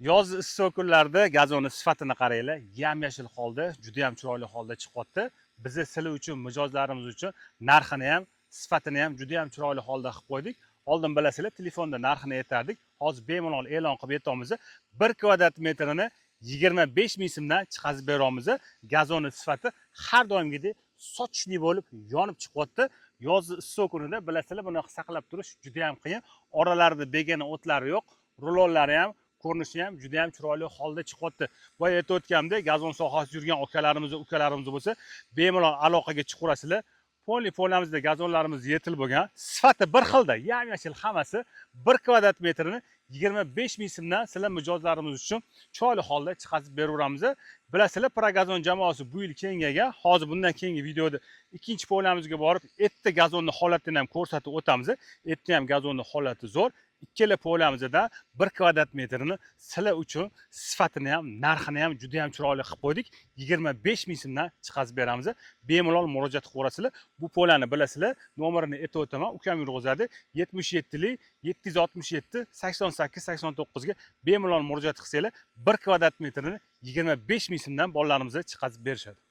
Yoz issiq kunlarda gazonni sifatini qaranglar, yam-yashil holda, juda ham chiroyli holda chiqyapti. Bizni sizlar uchun, mijozlarimiz uchun narxini ham, sifatini ham juda ham chiroyli holda qilib qo'ydik. Oldin bilasizlar, telefonda narxini aytardik. Hozir bemalol e'lon qilib aytamiz. 1 kvadrat metrini 25 ming so'mdan chiqazib beramiz. Gazonni sifati har doimgidek sochli bo'lib, yonib chiqyapti. Yoz issiq kunida bilasizlar, buni saqlab turish juda ham qiyin. Oralarida begona o'tlar yo'q, rulonlari ham ko'rinishi ham juda ham chiroyli holda chiqyapti. Boya aytib o'tganimdek, gazon sohasida yurgan ukalarimiz bo'lsa, bemalol aloqaga chiqaverasizlar. Polimizda gazonlarimiz yetilib bo'lgan, sifati bir xilda, yam-yashil hammasi 1 kvadrat metrini 25 ming so'mdan sizlar mijozlarimiz uchun chiroyli holda chiqazib beraveramiz. Bilasizlar, Progazon jamoasi bu yil kengaygan. Hozir bundan keyingi videoda ikkinchi polimizga borib, erta gazonni holatini ham ko'rsatib o'tamiz. Erta ham gazonni holati zo'r. Ikkala polimizda 1 kvadrat metrini sizlar uchun sifatini ham, narxini ham juda ham chiroyli qilib qo'ydik. 25 ming so'mdan chiqazib beramiz. Bemalol murojaat qilaverasizlar. Bu polani bilasizlar, nomerini aytib o'taman. Ukam yurg'izadi. 77lik 767 88 89 ga bemalol murojaat qilsanglar, 1 kvadrat metrini 25 ming so'mdan bolalarimizga chiqazib berishadi.